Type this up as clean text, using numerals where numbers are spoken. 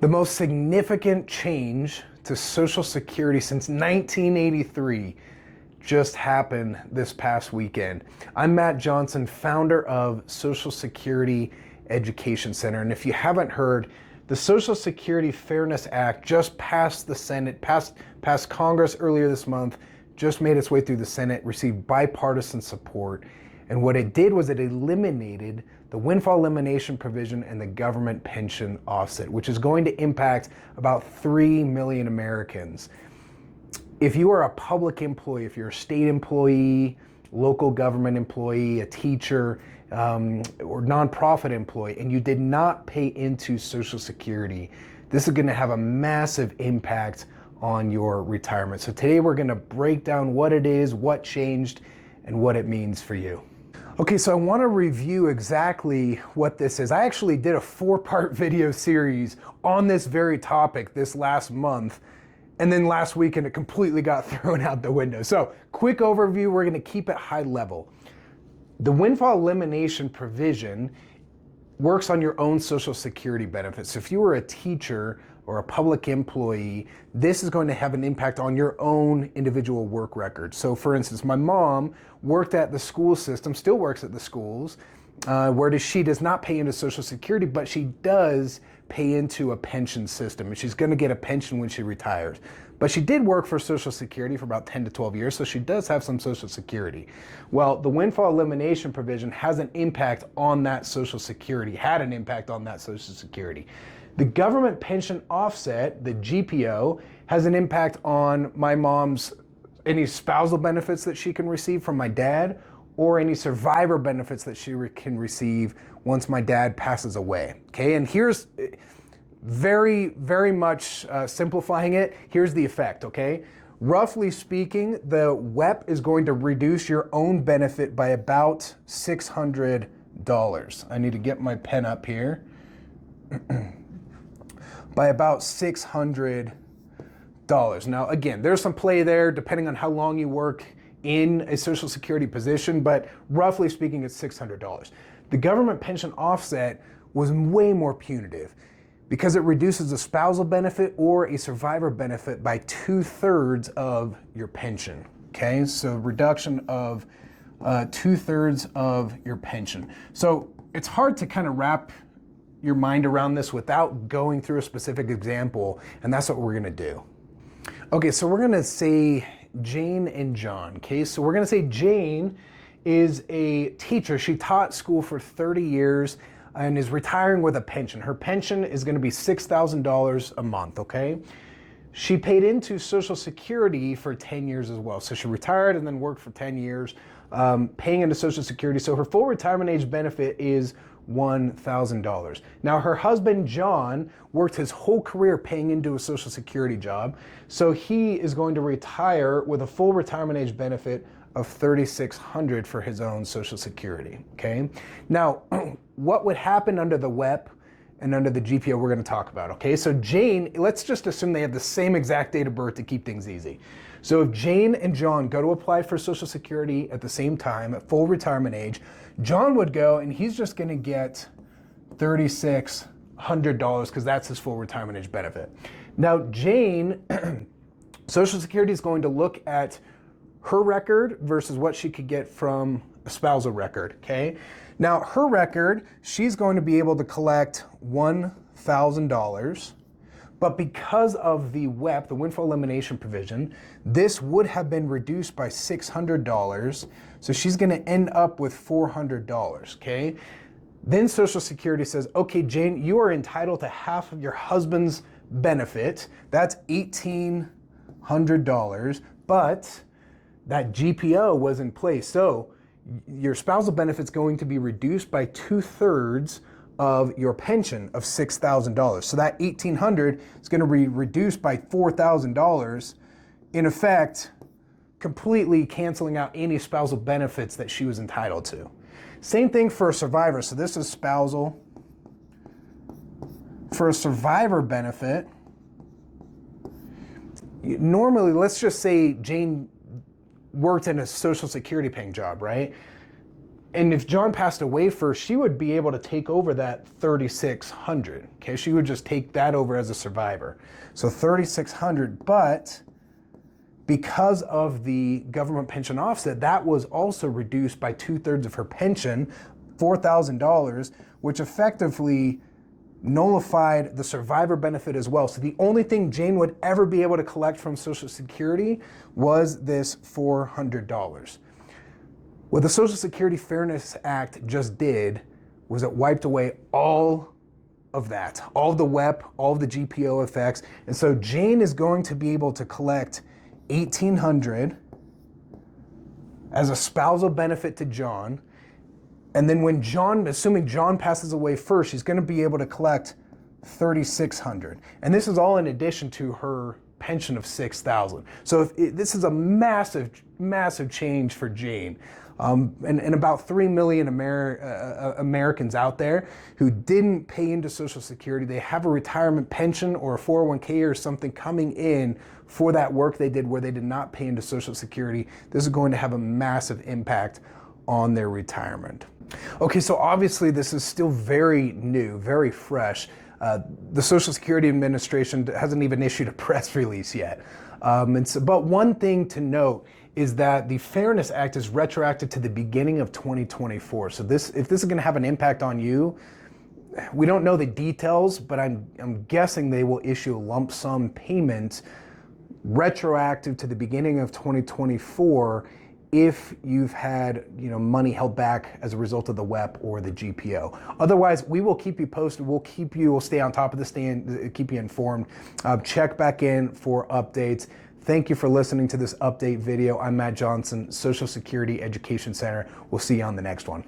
The most significant change to Social Security since 1983 just happened this past weekend. I'm Matt Johnson, founder of Social Security Education Center. And if you haven't heard, the Social Security Fairness Act just passed the Senate, passed Congress earlier this month, just made its way through the Senate, received bipartisan support. And what it did was it eliminated the Windfall Elimination Provision and the government pension offset, which is going to impact about 3 million Americans. If you are a public employee, if you're a state employee, local government employee, a teacher, or nonprofit employee, and you did not pay into Social Security, this is going to have a massive impact on your retirement. So today we're going to break down what it is, what changed, and what it means for you. Okay, so I want to review exactly what this is. I actually did a 4-part video series on this very topic this last month, and then last weekend it completely got thrown out the window. So quick overview, we're going to keep it high level. The Windfall Elimination Provision works on your own Social Security benefits. So if you were a teacher or a public employee, this is going to have an impact on your own individual work record. So for instance, my mom worked at the school system, still works at the schools, where she does not pay into Social Security, but she does pay into a pension system, and she's gonna get a pension when she retires. But she did work for Social Security for about 10 to 12 years, so she does have some Social Security. Well, the Windfall Elimination Provision has an impact on that Social Security, had an impact on that Social Security. The government pension offset, the GPO, has an impact on my mom's any spousal benefits that she can receive from my dad, or any survivor benefits that she can receive once my dad passes away. Okay, and here's very, very much simplifying it. Here's the effect, okay? Roughly speaking, the WEP is going to reduce your own benefit by about $600. I need to get my pen up here. By about $600. Now, again, there's some play there depending on how long you work in a Social Security position, but roughly speaking, it's $600. The government pension offset was way more punitive because it reduces a spousal benefit or a survivor benefit by 2/3 of your pension. Okay, so reduction of 2/3 of your pension. So it's hard to kind of wrap your mind around this without going through a specific example, and that's what we're gonna do. Okay, so we're gonna say Jane and John, okay? So we're gonna say Jane is a teacher. She taught school for 30 years and is retiring with a pension. Her pension is gonna be $6,000 a month, okay? She paid into Social Security for 10 years as well. So she retired and then worked for 10 years, paying into Social Security. So her full retirement age benefit is $1,000. Now her husband, John, worked his whole career paying into a Social Security job. So he is going to retire with a full retirement age benefit of $3,600 for his own Social Security, okay? Now, what would happen under the WEP and under the GPO we're gonna talk about, okay? So Jane, let's just assume they have the same exact date of birth to keep things easy. So if Jane and John go to apply for Social Security at the same time, at full retirement age, John would go and he's just gonna get $3,600 because that's his full retirement age benefit. Now Jane, Social Security is going to look at her record versus what she could get from a spousal record, okay? Now her record, she's going to be able to collect $1,000, but because of the WEP, the Windfall Elimination Provision, this would have been reduced by $600, so she's gonna end up with $400, okay? Then Social Security says, okay, Jane, you are entitled to half of your husband's benefit. That's $1,800, but that GPO was in place. So your spousal benefit's going to be reduced by 2/3 of your pension of $6,000. So that $1,800 is going to be reduced by $4,000, in effect, completely canceling out any spousal benefits that she was entitled to. Same thing for a survivor. So this is spousal. For a survivor benefit, normally, let's just say Jane worked in a Social Security paying job, right? And if John passed away first, she would be able to take over that 3,600. Okay, she would just take that over as a survivor. So 3,600, but because of the government pension offset, that was also reduced by 2/3 of her pension, $4,000, which effectively nullified the survivor benefit as well. So the only thing Jane would ever be able to collect from Social Security was this $400. What the Social Security Fairness Act just did was it wiped away all of that, all of the WEP, all of the GPO effects. And so Jane is going to be able to collect $1,800 as a spousal benefit to John. And then when John, assuming John passes away first, she's going to be able to collect $3,600. And this is all in addition to her pension of $6,000. So this is a massive, massive change for Jane. And about 3 million Americans out there who didn't pay into Social Security. They have a retirement pension or a 401k or something coming in for that work they did where they did not pay into Social Security. This is going to have a massive impact on their retirement. Okay, so obviously this is still very new, very fresh. The Social Security Administration hasn't even issued a press release yet. But one thing to note is that the Fairness Act is retroactive to the beginning of 2024. So if this is going to have an impact on you, we don't know the details, but I'm guessing they will issue a lump sum payment retroactive to the beginning of 2024 if you've had money held back as a result of the WEP or the GPO. Otherwise, we will keep you posted. We'll stay on top of this, keep you informed. Check back in for updates. Thank you for listening to this update video. I'm Matt Johnson, Social Security Education Center. We'll see you on the next one.